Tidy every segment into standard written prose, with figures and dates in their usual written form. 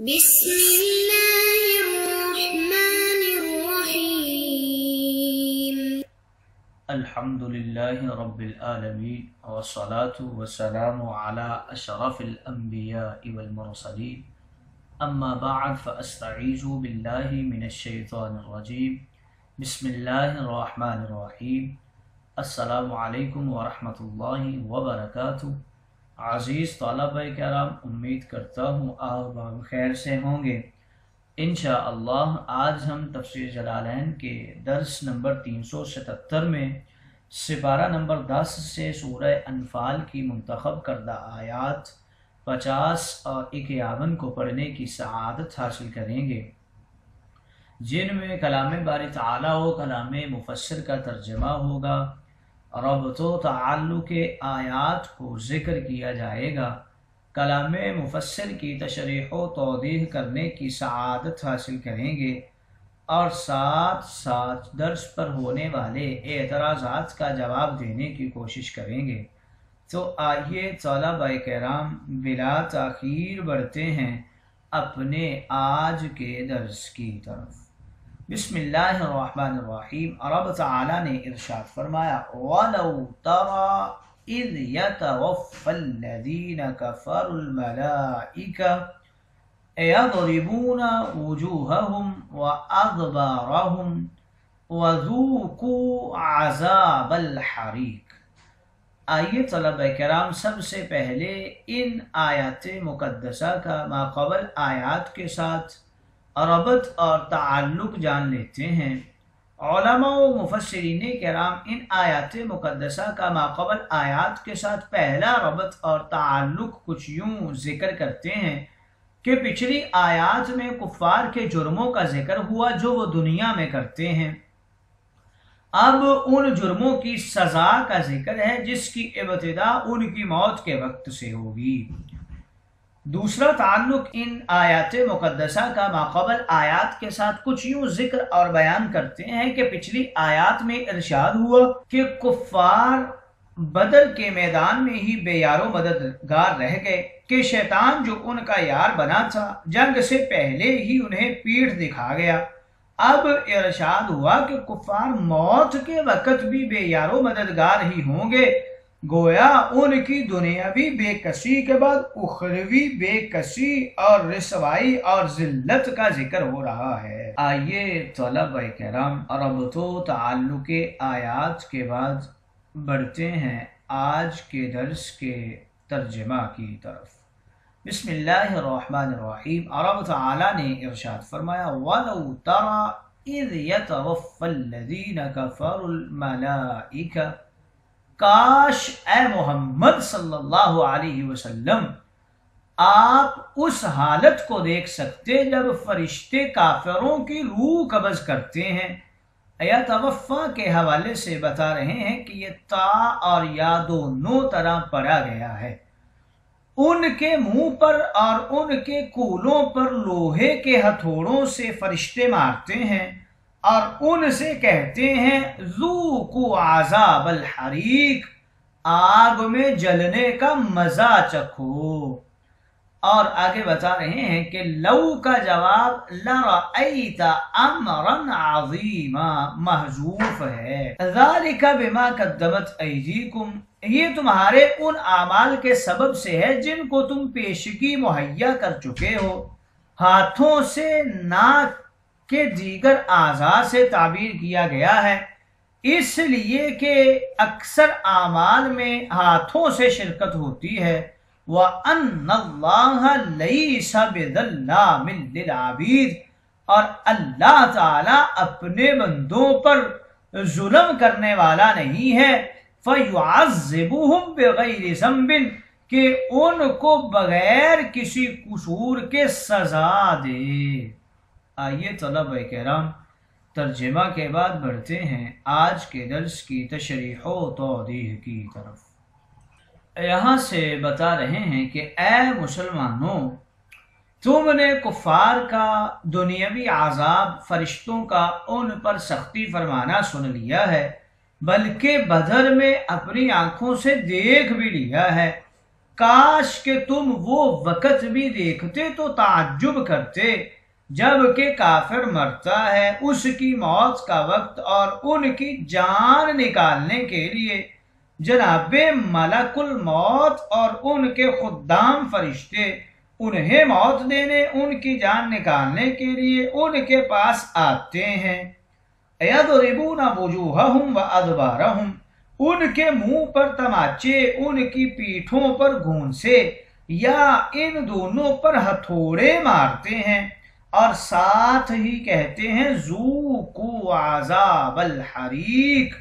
بسم اللہ الرحمن الرحیم الحمدللہ رب العالمین والصلاة والسلام علی اشرف الانبیاء والمرسلین اما بعد فاستعیذ باللہ من الشیطان الرجیم بسم اللہ الرحمن الرحیم السلام علیکم ورحمۃ اللہ وبرکاتہ۔ عزیز طلبہ کرام، امید کرتا ہوں آپ خیر سے ہوں گے۔ انشاءاللہ آج ہم تفسیر جلالین کے درس نمبر 377 میں سپارہ نمبر 10 سے سورہ انفال کی منتخب کردہ آیات 50 اور 51 کو پڑھنے کی سعادت حاصل کریں گے، جن میں کلام باری تعالیٰ و کلام مفسر کا ترجمہ ہوگا، ربط و تعلق آیات کو ذکر کیا جائے گا، کلام مفسر کی تشریح و توضیح کرنے کی سعادت حاصل کریں گے، اور ساتھ ساتھ درس پر ہونے والے اعتراضات کا جواب دینے کی کوشش کریں گے۔ تو آئیے طلبہ کرام بلا تاخیر بڑھتے ہیں اپنے آج کے درس کی طرف۔ بسم اللہ الرحمن الرحیم۔ رب تعالیٰ نے ارشاد فرمایا، وَلَوْ تَرَى إِذْ يَتَوَفَّى الَّذِينَ كَفَرُوا الْمَلَائِكَةَ يَضْرِبُونَ وُجُوهَهُمْ وَأَدْبَارَهُمْ وَذُوقُوا عَذَابَ الْحَرِيقِ۔ آئیے طلبہ کرام سب سے پہلے ان آیات مقدسہ کا ماقبل آیات کے ساتھ ربط اور تعلق جان لیتے ہیں۔ علماء و مفسرین کرام ان آیات مقدسہ کا ماقبل آیات کے ساتھ پہلا ربط اور تعلق کچھ یوں ذکر کرتے ہیں کہ پچھلی آیات میں کفار کے جرموں کا ذکر ہوا جو وہ دنیا میں کرتے ہیں، اب ان جرموں کی سزا کا ذکر ہے جس کی ابتدا ان کی موت کے وقت سے ہوگی۔ دوسرا تعلق ان آیات مقدسہ کا ماقبل آیات کے ساتھ کچھ یوں ذکر اور بیان کرتے ہیں کہ پچھلی آیات میں ارشاد ہوا کہ کفار بدر کے میدان میں ہی بے یار و مددگار رہ گئے کہ شیطان جو ان کا یار بنا تھا جنگ سے پہلے ہی انہیں پیٹھ دکھا گیا۔ اب ارشاد ہوا کہ کفار موت کے وقت بھی بے یار و مددگار ہی ہوں گے، گویا ان کی دنیاوی بے کسی کے بعد اخروی بے کسی اور رسوائی اور ذلت کا ذکر ہو رہا ہے۔ آئیے طلبہ کرام ربط و تعلق آیات کے بعد بڑھتے ہیں آج کے درس کے ترجمہ کی طرف۔ بسم اللہ الرحمن الرحیم۔ رب تعالیٰ نے ارشاد فرمایا، وَلَوْ تَرَى إِذْ يَتَوَفَّى الَّذِينَ كَفَرُوا الْمَلَائِكَةَ، کاش اے محمد صلی اللہ علیہ وسلم آپ اس حالت کو دیکھ سکتے جب فرشتے کافروں کی روح قبض کرتے ہیں۔ یتوفا کے حوالے سے بتا رہے ہیں کہ یہ تا اور یا دونوں طرح پڑھا گیا ہے۔ ان کے منہ پر اور ان کے کولوں پر لوہے کے ہتھوڑوں سے فرشتے مارتے ہیں اور ان سے کہتے ہیں ذوقوا عذاب الحریق، آگ میں جلنے کا مزہ چکھو۔ اور آگے بتا رہے ہیں کہ لو کا جواب لرأیت امرا عظیما محذوف ہے، ذالک بما قدمت ایدیکم، یہ تمہارے ان اعمال کے سبب سے ہے جن کو تم پیشگی مہیا کر چکے ہو۔ ہاتھوں سے ناک کے دیگر اعضاء سے تعبیر کیا گیا ہے، اس لیے کہ اکثر اعمال میں ہاتھوں سے شرکت ہوتی ہے۔ وَأَنَّ اللَّهَ لَيْسَ بِظَلَّامٍ لِّلْعَبِيدِ، اور اللہ تعالیٰ اپنے بندوں پر ظلم کرنے والا نہیں ہے۔ فَيُعَذِّبُهُمْ بِغَيْرِ ذَنبٍ، کہ ان کو بغیر کسی قصور کے سزا دے۔ آئیے طلبہ کرام ترجمہ کے بعد بڑھتے ہیں آج کے درس کی تشریح و توضیح کی طرف۔ یہاں سے بتا رہے ہیں کہ اے مسلمانوں، تم نے کفار کا دنیاوی عذاب فرشتوں کا ان پر سختی فرمانا سن لیا ہے، بلکہ بدر میں اپنی آنکھوں سے دیکھ بھی لیا ہے۔ کاش کہ تم وہ وقت بھی دیکھتے تو تعجب کرتے جب کہ کافر مرتا ہے، اس کی موت کا وقت اور ان کی جان نکالنے کے لیے جناب ملک الموت اور ان کے خدام فرشتے انہیں موت دینے، ان کی جان نکالنے کے لیے ان کے پاس آتے ہیں۔ یضربون وجوہہم وادبارہم، ان کے منہ پر تماچے، ان کی پیٹھوں پر گھونسے یا ان دونوں پر ہتھوڑے مارتے ہیں، اور ساتھ ہی کہتے ہیں ذوقوا عذاب الحریق،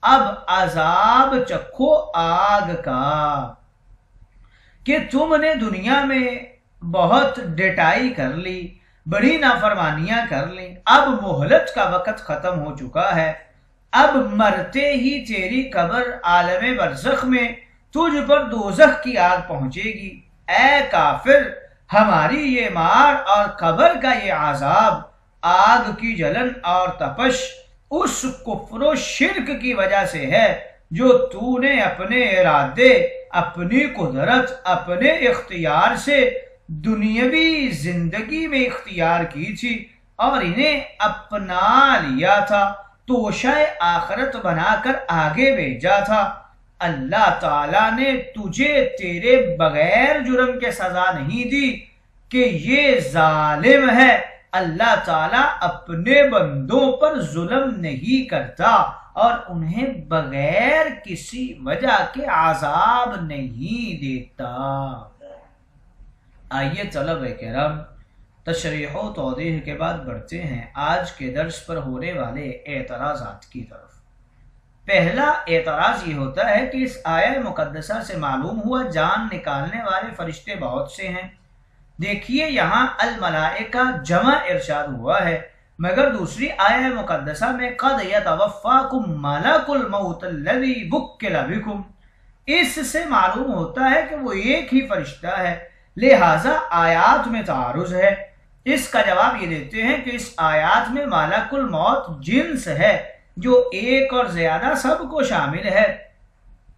اب عذاب چکھو آگ کا، کہ تم نے دنیا میں بہت ڈٹائی کر لی، بڑی نافرمانیاں کر لی، اب مہلت کا وقت ختم ہو چکا ہے، اب مرتے ہی تیری قبر عالم برزخ میں تجھ پر دوزخ کی آگ پہنچے گی۔ اے کافر، ہماری یہ مار اور قبر کا یہ عذاب، آگ کی جلن اور تپش اس کفر و شرک کی وجہ سے ہے جو تو نے اپنے ارادے، اپنی قدرت، اپنے اختیار سے دنیاوی زندگی میں اختیار کی تھی اور انہیں اپنا لیا تھا، توشہ آخرت بنا کر آگے بھیجا تھا۔ اللہ تعالیٰ نے تجھے تیرے بغیر جرم کے سزا نہیں دی کہ یہ ظالم ہے۔ اللہ تعالیٰ اپنے بندوں پر ظلم نہیں کرتا اور انہیں بغیر کسی وجہ کے عذاب نہیں دیتا۔ آئیے طلبہ کرام، تشریح و توضیح کے بعد بڑھتے ہیں آج کے درس پر ہونے والے اعتراضات کی طرف۔ پہلا اعتراض یہ ہوتا ہے کہ اس آیہ مقدسہ سے معلوم ہوا جان نکالنے والے فرشتے بہت سے ہیں۔ دیکھیے یہاں الملائکہ جمع ارشاد ہوا ہے، مگر دوسری آیہ مقدسہ میں قد یتوفاکم ملک الموت الذی وکل بکم، اس سے معلوم ہوتا ہے کہ وہ ایک ہی فرشتہ ہے، لہذا آیات میں تعارض ہے۔ اس کا جواب یہ دیتے ہیں کہ اس آیات میں ملک الموت جنس ہے جو ایک اور زیادہ سب کو شامل ہے،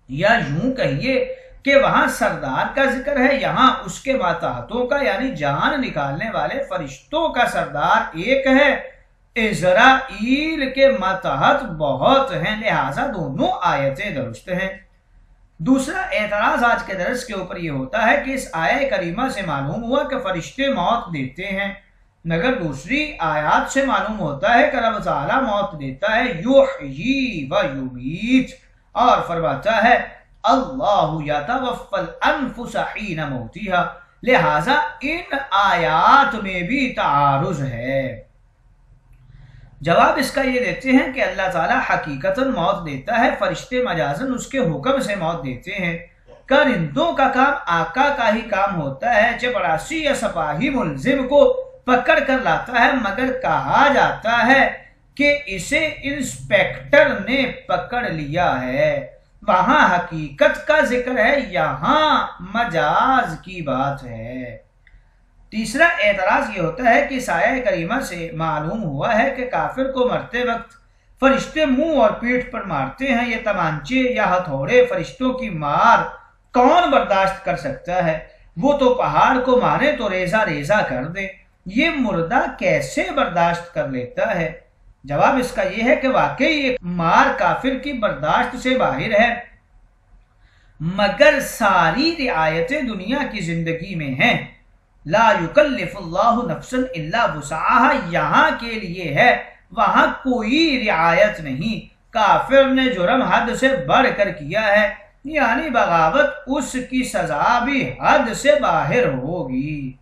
یا یوں کہیے کہ وہاں سردار کا ذکر ہے، یہاں اس کے ماتحتوں کا یعنی جان نکالنے والے فرشتوں کا سردار ایک ہے۔ اسرائیل کے ماتحت بہت ہیں، لہذا دونوں آیتیں درست ہیں۔ دوسرا اعتراض آج کے درس کے اوپر یہ ہوتا ہے کہ اس آیہ کریمہ سے معلوم ہوا کہ فرشتے موت دیتے ہیں، مگر دوسری آیات سے معلوم ہوتا ہے کہ رب تعالیٰ موت دیتا ہے، یحیی و یمیت، اور فرماتا ہے اللہ یتوفی الانفس حین موتہا، لہذا ان آیات میں بھی تعارض ہے۔ جواب اس کا یہ دیتے ہیں کہ اللہ تعالیٰ حقیقتاً موت دیتا ہے، فرشتے مجازاً اس کے حکم سے موت دیتے ہیں۔ کرندوں کا کام آقا کا ہی کام ہوتا ہے، چپراسی یا سپاہی ملزم کو پکڑ کر لاتا ہے، مگر کہا جاتا ہے کہ اسے انسپیکٹر نے پکڑ لیا ہے۔ وہاں حقیقت کا ذکر ہے، یہاں مجاز کی بات ہے۔ تیسرا اعتراض یہ ہوتا ہے کہ اس آیہ کریمہ سے معلوم ہوا ہے کہ کافر کو مرتے وقت فرشتے منہ اور پیٹھ پر مارتے ہیں، یہ تمانچے یا ہتھوڑے فرشتوں کی مار کون برداشت کر سکتا ہے؟ وہ تو پہاڑ کو مارے تو ریزہ ریزہ کر دے، یہ مردہ کیسے برداشت کر لیتا ہے؟ جواب اس کا یہ ہے کہ واقعی ایک مار کافر کی برداشت سے باہر ہے، مگر ساری رعایتیں دنیا کی زندگی میں ہیں۔ لا یکلف اللہ نفسا الا وسعها یہاں کے لیے ہے، وہاں کوئی رعایت نہیں۔ کافر نے جرم حد سے بڑھ کر کیا ہے، یعنی بغاوت، اس کی سزا بھی حد سے باہر ہوگی۔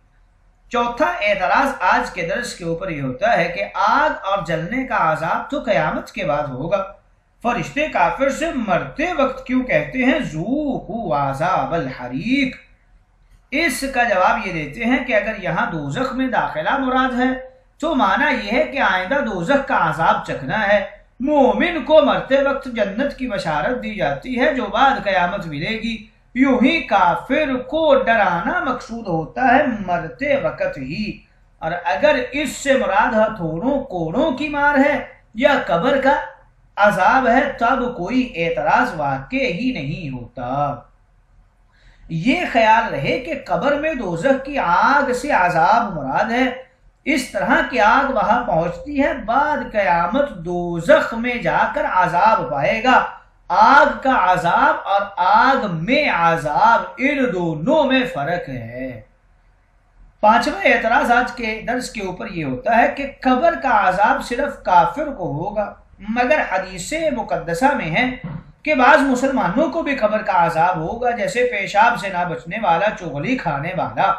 چوتھا اعتراض آج کے درس کے اوپر یہ ہوتا ہے کہ آگ اور جلنے کا عذاب تو قیامت کے بعد ہوگا، فرشتے کافر سے مرتے وقت کیوں کہتے ہیں ذوقوا عذاب الحریق؟ اس کا جواب یہ دیتے ہیں کہ اگر یہاں دوزخ میں داخلہ مراد ہے تو معنی یہ ہے کہ آئندہ دوزخ کا عذاب چکھنا ہے۔ مومن کو مرتے وقت جنت کی بشارت دی جاتی ہے جو بعد قیامت ملے گی، یوں ہی کافر کو ڈرانا مقصود ہوتا ہے مرتے وقت ہی۔ اور اگر اس سے مراد ہتھوڑوں کوڑوں کی مار ہے یا قبر کا عذاب ہے تب کوئی اعتراض واقع ہی نہیں ہوتا۔ یہ خیال رہے کہ قبر میں دوزخ کی آگ سے عذاب مراد ہے، اس طرح کی آگ وہاں پہنچتی ہے، بعد قیامت دوزخ میں جا کر عذاب پائے گا۔ آگ کا عذاب اور آگ میں عذاب، ان دونوں میں فرق ہے۔ پانچواں اعتراض آج کے درس کے اوپر یہ ہوتا ہے کہ قبر کا عذاب صرف کافر کو ہوگا، مگر حدیث مقدسہ میں ہے کہ بعض مسلمانوں کو بھی قبر کا عذاب ہوگا، جیسے پیشاب سے نہ بچنے والا، چغلی کھانے والا۔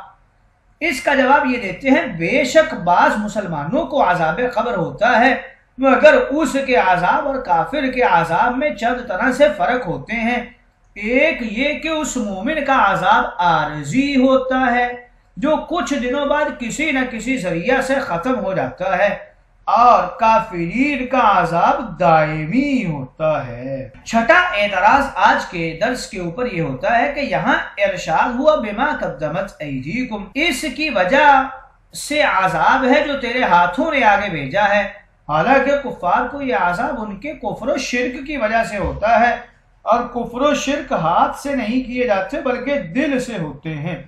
اس کا جواب یہ دیتے ہیں بے شک بعض مسلمانوں کو عذاب قبر ہوتا ہے، مگر اس کے عذاب اور کافر کے عذاب میں چند طرح سے فرق ہوتے ہیں۔ ایک یہ کہ اس مومن کا عذاب عارضی ہوتا ہے جو کچھ دنوں بعد کسی نہ کسی ذریعہ سے ختم ہو جاتا ہے، اور کافرین کا عذاب دائمی ہوتا ہے۔ چھٹا اعتراض آج کے درس کے اوپر یہ ہوتا ہے کہ یہاں ارشاد ہوا بما قدمت ایدیکم، اس کی وجہ سے عذاب ہے جو تیرے ہاتھوں نے آگے بھیجا ہے، حالانکہ کفار کو یہ عذاب ان کے کفر و شرک کی وجہ سے ہوتا ہے، اور کفر و شرک ہاتھ سے نہیں کیے جاتے بلکہ دل سے ہوتے ہیں۔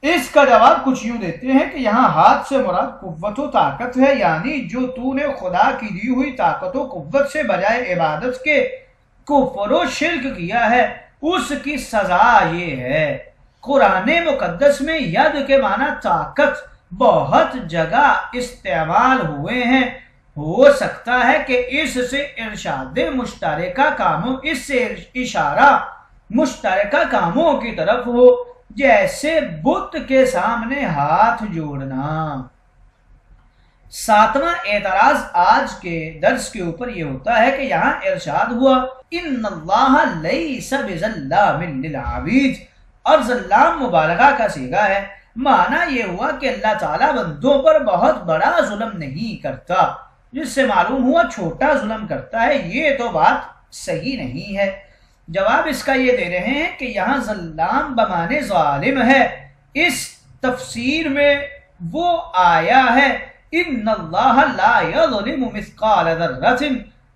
اس کا جواب کچھ یوں دیتے ہیں کہ یہاں ہاتھ سے مراد قوت و طاقت ہے، یعنی جو تو نے خدا کی دی ہوئی طاقت و قوت سے بجائے عبادت کے کفر و شرک کیا ہے، اس کی سزا یہ ہے۔ قرآن مقدس میں ید کے معنی طاقت بہت جگہ استعمال ہوئے ہیں، ہو سکتا ہے کہ اس سے ارشاد مشترکہ کاموں، اس سے اشارہ مشترکہ کاموں کی طرف ہو، جیسے بت کے سامنے ہاتھ جوڑنا۔ ساتواں اعتراض آج کے درس کے اوپر یہ ہوتا ہے کہ یہاں ارشاد ہوا ان اللہ لیس بظلام للعبید، اور ظلام مبالغہ کا صیغہ ہے، معنی یہ ہوا کہ اللہ تعالیٰ بندوں پر بہت بڑا ظلم نہیں کرتا، جس سے معلوم ہوا چھوٹا ظلم کرتا ہے۔ یہ تو بات صحیح نہیں ہے۔ جواب اس کا یہ دے رہے ہیں کہ یہاں ظلام بمانے ظالم ہے، اس تفسیر میں وہ آیا ہے ان اللہ لا یظلم مثقال ذرۃ۔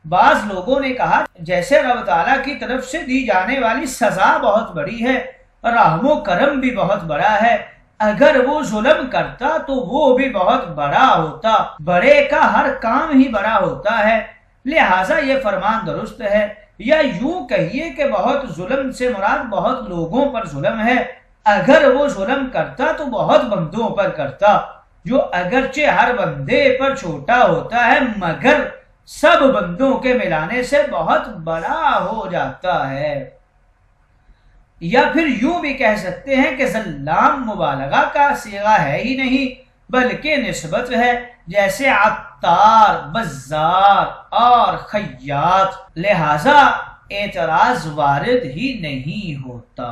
بعض لوگوں نے کہا جیسے رب تعالیٰ کی طرف سے دی جانے والی سزا بہت بڑی ہے، رحم و کرم بھی بہت بڑا ہے، اگر وہ ظلم کرتا تو وہ بھی بہت بڑا ہوتا، بڑے کا ہر کام ہی بڑا ہوتا ہے، لہٰذا یہ فرمان درست ہے۔ یا یوں کہیے کہ بہت ظلم سے مراد بہت لوگوں پر ظلم ہے، اگر وہ ظلم کرتا تو بہت بندوں پر کرتا، جو اگرچہ ہر بندے پر چھوٹا ہوتا ہے مگر سب بندوں کے ملانے سے بہت بڑا ہو جاتا ہے۔ یا پھر یوں بھی کہہ سکتے ہیں کہ ظلام مبالغہ کا صیغہ ہے ہی نہیں بلکہ نسبت ہے، جیسے عطار، بزار اور خیاط، لہذا اعتراض وارد ہی نہیں ہوتا۔